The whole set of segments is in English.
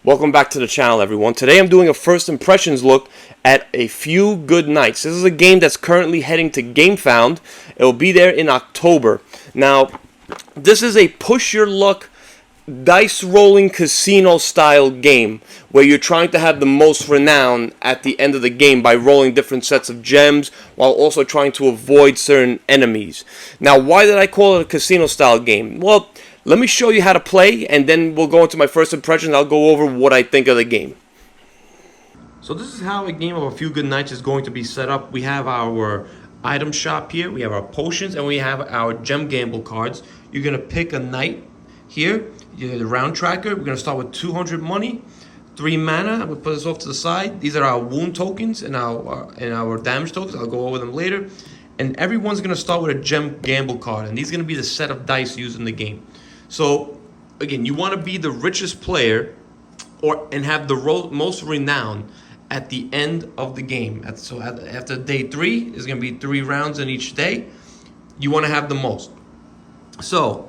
Welcome back to the channel, everyone. Today I'm doing a first impressions look at A Few Good Nights. This is a game that's currently heading to GameFound. It will be there in October. Now, this is a push your luck dice rolling casino style game where you're trying to have the most renown at the end of the game by rolling different sets of gems while also trying to avoid certain enemies. Now, why did I call it a casino style game? Well, let me show you how to play, and then we'll go into my first impressions. I'll go over what I think of the game. So this is how a game of A Few Good Nights is going to be set up. We have our item shop here, we have our potions, and we have our gem gamble cards. You're going to pick a night here, the round tracker. We're going to start with 200 money, 3 mana. We'll put this off to the side. These are our wound tokens and our damage tokens. I'll go over them later. And everyone's going to start with a gem gamble card, and these are going to be the set of dice used in the game. So, again, you want to be the richest player and have the most renown at the end of the game. So after day 3, there's going to be 3 rounds in each day. You want to have the most. So,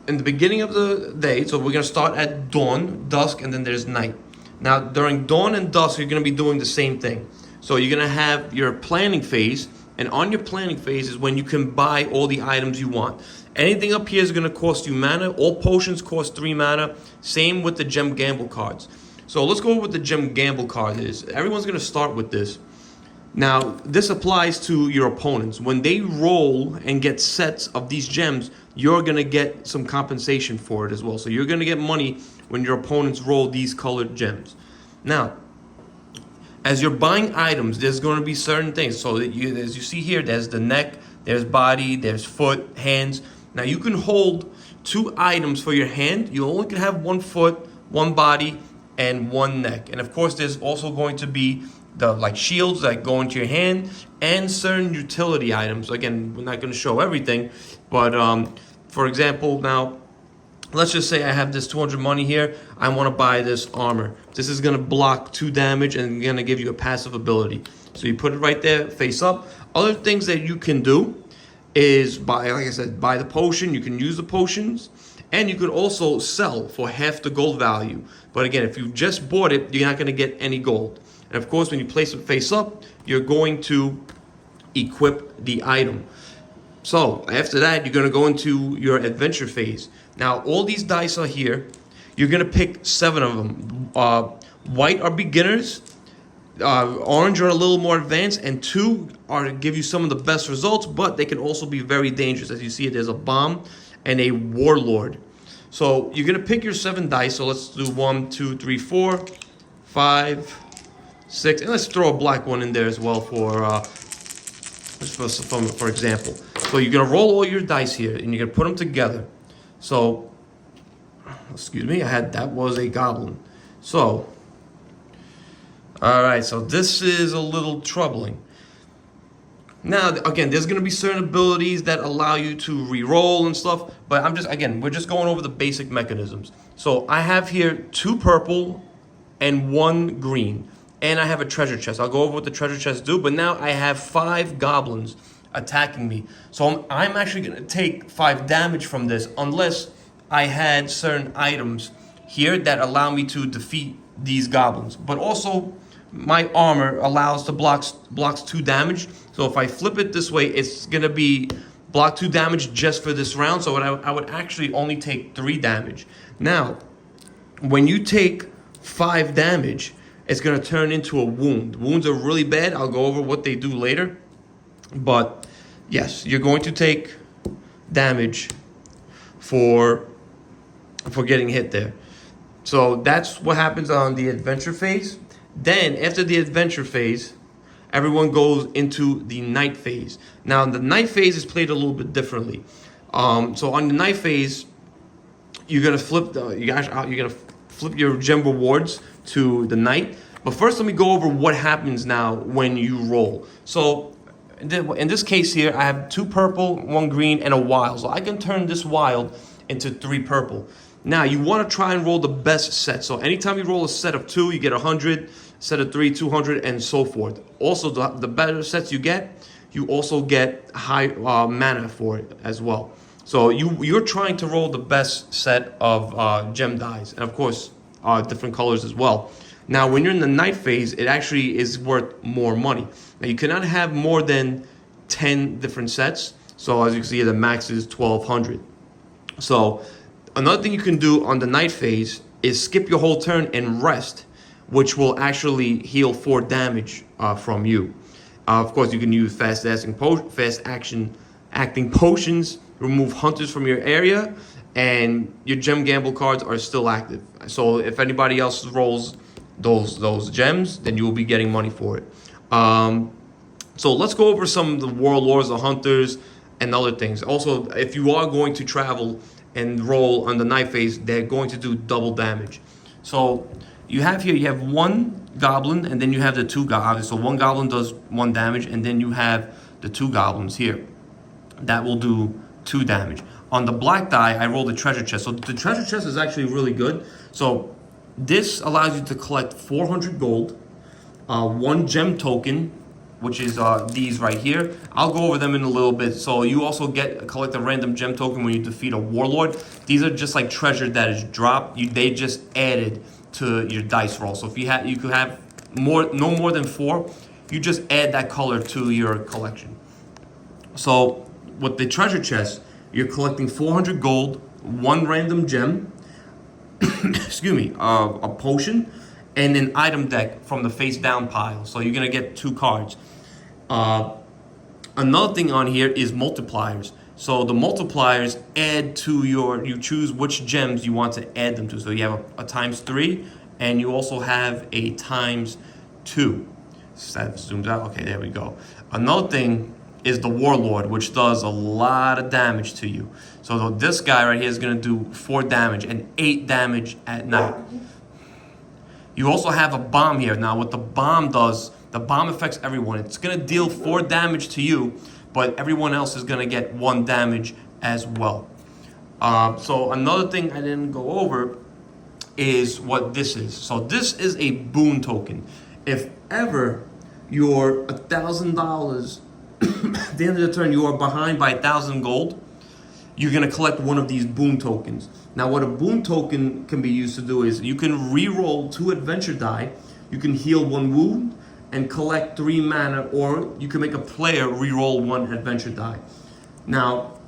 in the beginning of the day, so we're going to start at dawn, dusk, and then there's night. Now, during dawn and dusk, you're going to be doing the same thing. So you're going to have your planning phase, and on your planning phase is when you can buy all the items you want. Anything up here is going to cost you mana. All potions cost 3 mana. Same with the gem gamble cards. So let's go over what the gem gamble card is. Everyone's going to start with this. Now, this applies to your opponents. When they roll and get sets of these gems, you're going to get some compensation for it as well. So you're going to get money when your opponents roll these colored gems. Now, as you're buying items, there's going to be certain things. So that as you see here, there's the neck, there's body, there's foot, hands. Now you can hold 2 items for your hand. You only can have 1 foot, 1 body, and 1 neck. And of course, there's also going to be the shields that go into your hand and certain utility items. Again, we're not going to show everything, but for example, now let's just say I have this 200 money here. I want to buy this armor. This is going to block 2 damage and going to give you a passive ability. So you put it right there, face up. Other things that you can do is buy, like I said, buy the potion. You can use the potions, and you could also sell for half the gold value. But again, if you just bought it, you're not going to get any gold. And of course, when you place it face up, you're going to equip the item. So after that, you're going to go into your adventure phase. Now, all these dice are here. You're going to pick 7 of them. White are beginners. Orange are a little more advanced, and 2 are to give you some of the best results, but they can also be very dangerous. As you see, there's a bomb and a warlord. So you're gonna pick your 7 dice. So let's do 1, 2, 3, 4, 5, 6, and let's throw a black one in there as well for example. So you're gonna roll all your dice here, and you're gonna put them together. So, excuse me, that was a goblin. So. Alright, so this is a little troubling. Now, again, there's going to be certain abilities that allow you to re-roll and stuff, but we're just going over the basic mechanisms. So I have here 2 purple and 1 green, and I have a treasure chest. I'll go over what the treasure chests do, but now I have 5 goblins attacking me. So I'm actually going to take 5 damage from this unless I had certain items here that allow me to defeat these goblins. But also, my armor allows to blocks 2 damage. So if I flip it this way, it's going to be block 2 damage just for this round. So I would actually only take 3 damage. Now, when you take 5 damage, it's going to turn into a wound. Wounds are really bad. I'll go over what they do later. But yes, you're going to take damage for getting hit there. So that's what happens on the adventure phase. Then, after the adventure phase, everyone goes into the night phase. Now, the night phase is played a little bit differently. So on the night phase, you're gonna flip your gem rewards to the night. But first, let me go over what happens now when you roll. So in this case here, I have 2 purple, 1 green, and a wild. So I can turn this wild into 3 purple. Now, you want to try and roll the best set. So anytime you roll a set of 2, you get 100, set of 3, 200, and so forth. Also, the better sets you get, you also get high mana for it as well. So you're trying to roll the best set of gem dice. And of course, different colors as well. Now, when you're in the night phase, it actually is worth more money. Now, you cannot have more than 10 different sets. So as you can see, the max is 1,200. So another thing you can do on the night phase is skip your whole turn and rest, which will actually heal 4 damage from you. Of course, you can use fast acting potions, remove hunters from your area, and your gem gamble cards are still active. So if anybody else rolls those gems, then you will be getting money for it. So let's go over some of the warlords, the hunters, and other things. Also, if you are going to travel and roll on the night phase, they're going to do double damage. So you have 1 goblin, and then you have the 2 goblins. So 1 goblin does 1 damage, and then you have the 2 goblins here. That will do 2 damage. On the black die, I rolled a treasure chest. So the treasure chest is actually really good. So this allows you to collect 400 gold, 1 gem token, which is these right here. I'll go over them in a little bit. So you also collect a random gem token when you defeat a warlord. These are just like treasure that is dropped. They just added to your dice roll. So if you could have no more than 4. You just add that color to your collection. So with the treasure chest, you're collecting 400 gold, 1 random gem, excuse me, a potion, and an item deck from the face down pile. So you're gonna get 2 cards. Another thing on here is multipliers. So the multipliers add to you choose which gems you want to add them to. So you have a ×3, and you also have a ×2. So that zooms out. Okay, there we go. Another thing is the warlord, which does a lot of damage to you. So this guy right here is going to do 4 damage and 8 damage at night. You also have a bomb here. Now what the bomb does, the bomb affects everyone. It's going to deal 4 damage to you, but everyone else is going to get 1 damage as well. So another thing I didn't go over is what this is. So this is a boon token. If ever you're $1,000 at the end of the turn, you are behind by 1,000 gold, you're going to collect one of these boon tokens. Now what a boon token can be used to do is you can re-roll 2 adventure die, you can heal 1 wound, and collect 3 mana, or you can make a player re-roll 1 adventure die. Now,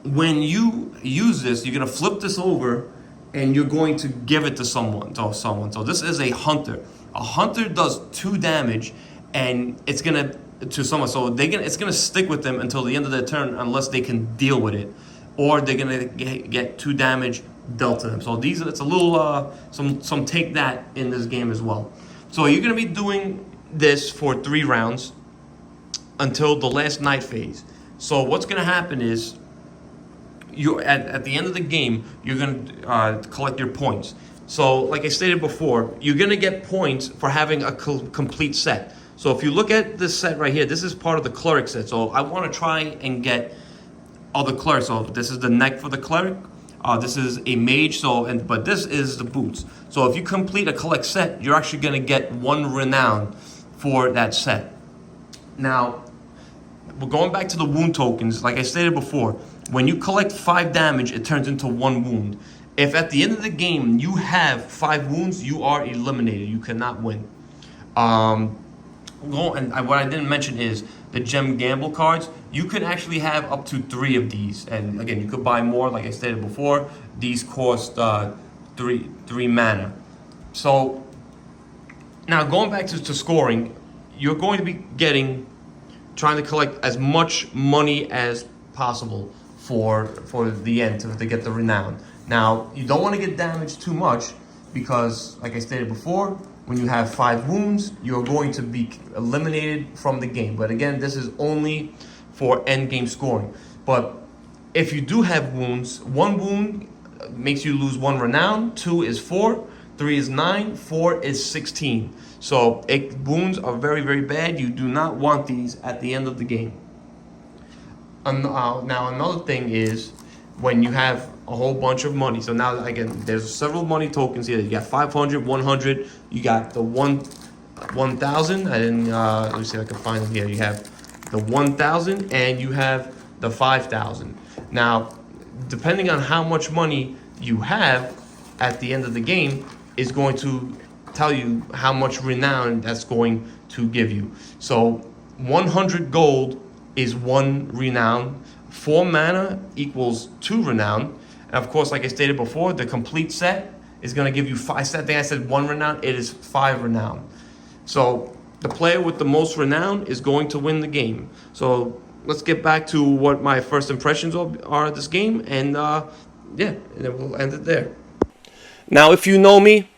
when you use this, you're going to flip this over, and you're going to give it to someone. So this is a hunter. A hunter does 2 damage, and it's going to someone. So it's going to stick with them until the end of their turn unless they can deal with it. Or they're going to get 2 damage dealt to them. So it's a little, some take that in this game as well. So you're going to be doing this for 3 rounds until the last night phase. So what's going to happen is you at the end of the game, you're going to collect your points. So like I stated before, you're going to get points for having a complete set. So if you look at this set right here, this is part of the cleric set. So I want to try and get all the clerics. So this is the neck for the cleric. This is a mage. But this is the boots. So if you complete a collect set, you're actually going to get 1 renown for that set. Now, we're going back to the wound tokens. Like I stated before, when you collect 5 damage, it turns into 1 wound. If at the end of the game you have 5 wounds, you are eliminated. You cannot win. And what I didn't mention is the gem gamble cards. You can actually have up to 3 of these. And again, you could buy more. Like I stated before, these cost 3 mana. So now going back to scoring, you're going to be trying to collect as much money as possible for the end to get the renown. Now, you don't want to get damaged too much because, like I stated before, when you have 5 wounds, you're going to be eliminated from the game. But again, this is only for end game scoring. But if you do have wounds, 1 wound makes you lose 1 renown, 2 is 4, 3 is 9, 4 is 16. So wounds are very, very bad. You do not want these at the end of the game. Now another thing is when you have a whole bunch of money. So now again, there's several money tokens here. You got 500, 100. You got the 1,000. I didn't. Let me see if I can find them here. You have the 1,000 and you have the 5,000. Now, depending on how much money you have at the end of the game, is going to tell you how much renown that's going to give you. So 100 gold is 1 renown. 4 mana equals 2 renown. And of course, like I stated before, the complete set is going to give you 5. I think I said 1 renown. It is 5 renown. So the player with the most renown is going to win the game. So let's get back to what my first impressions are of this game, and yeah, and then we'll end it there. Now, if you know me,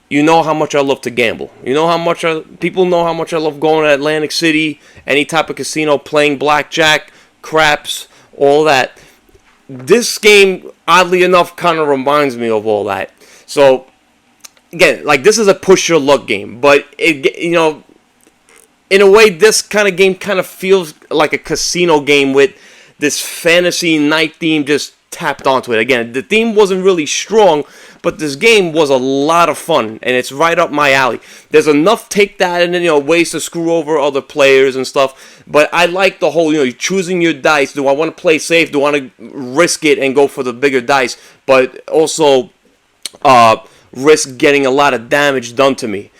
you know how much I love to gamble. You know how much people know how much I love going to Atlantic City, any type of casino, playing blackjack, craps, all that. This game, oddly enough, kind of reminds me of all that. So, again, like, this is a push your luck game, but it, you know, in a way, this kind of game kind of feels like a casino game with this fantasy night theme just tapped onto it. Again, the theme wasn't really strong, but this game was a lot of fun, and it's right up my alley. There's enough take that and, you know, ways to screw over other players and stuff, but I like the whole, you know, choosing your dice. Do I want to play safe? Do I want to risk it and go for the bigger dice? But also risk getting a lot of damage done to me.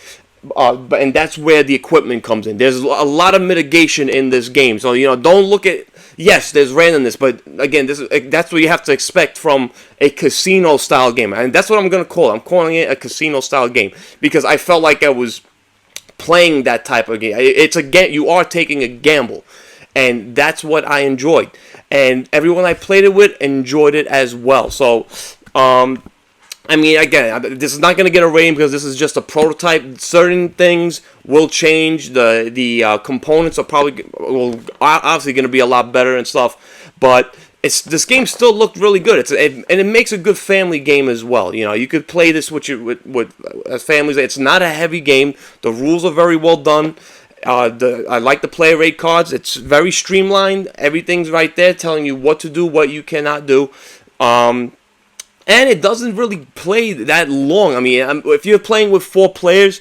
And that's where the equipment comes in. There's a lot of mitigation in this game. So, you know, don't look at... Yes, there's randomness, but again, that's what you have to expect from a casino-style game. And that's what I'm going to call it. I'm calling it a casino-style game because I felt like I was playing that type of game. It's you are taking a gamble, and that's what I enjoyed. And everyone I played it with enjoyed it as well. So, I mean, again, this is not going to get a rating because this is just a prototype. Certain things will change. The components are obviously going to be a lot better and stuff. But this game still looked really good. And it makes a good family game as well. You know, you could play this with families. It's not a heavy game. The rules are very well done. I like the player rate cards. It's very streamlined. Everything's right there, telling you what to do, what you cannot do. And it doesn't really play that long. I mean, if you're playing with 4 players,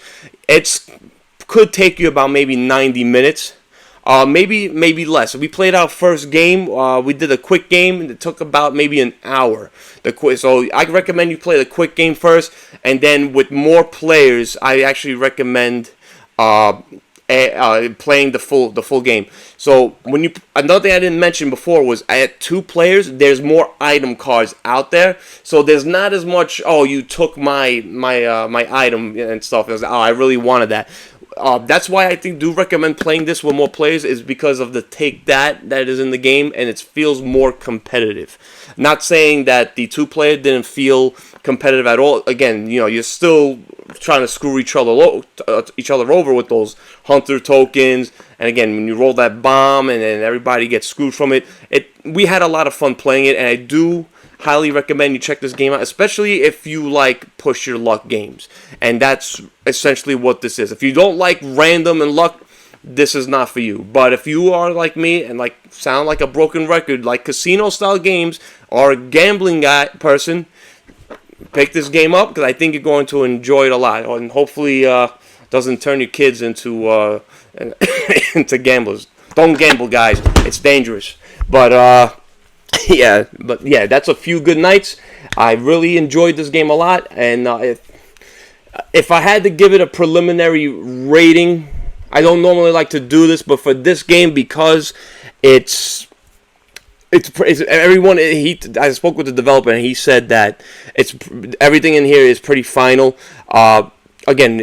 could take you about maybe 90 minutes. Maybe less. We played our first game. We did a quick game, and it took about maybe an hour. So I recommend you play the quick game first, and then with more players, I actually recommend playing the full game. So another thing I didn't mention before was at 2 players, there's more item cards out there. So there's not as much. Oh, you took my item and stuff. Oh, I really wanted that. That's why I do recommend playing this with more players, is because of the take that is in the game, and it feels more competitive. Not saying that the 2-player didn't feel competitive at all. Again, you know, you're still trying to screw each other over with those hunter tokens, and again, when you roll that bomb and then everybody gets screwed from it. We had a lot of fun playing it, and I do highly recommend you check this game out, especially if you like push your luck games. And that's essentially what this is. If you don't like random and luck, this is not for you. But if you are like me and sound like a broken record, like casino style games, or a gambling person, pick this game up because I think you're going to enjoy it a lot, and hopefully doesn't turn your kids into into gamblers. Don't gamble, guys. It's dangerous. But yeah, that's a few good nights. I really enjoyed this game a lot, and if I had to give it a preliminary rating, I don't normally like to do this, but for this game, because it's everyone. I spoke with the developer, and he said that everything in here is pretty final. Again,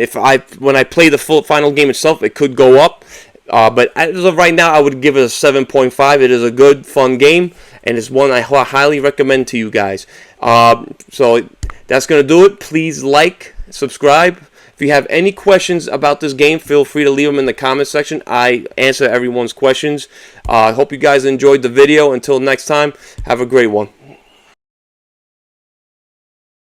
when I play the full final game itself, it could go up. But as of right now, I would give it a 7.5. It is a good, fun game, and it's one I highly recommend to you guys. So that's going to do it. Please like, subscribe. If you have any questions about this game, feel free to leave them in the comment section. I answer everyone's questions. I hope you guys enjoyed the video. Until next time, have a great one.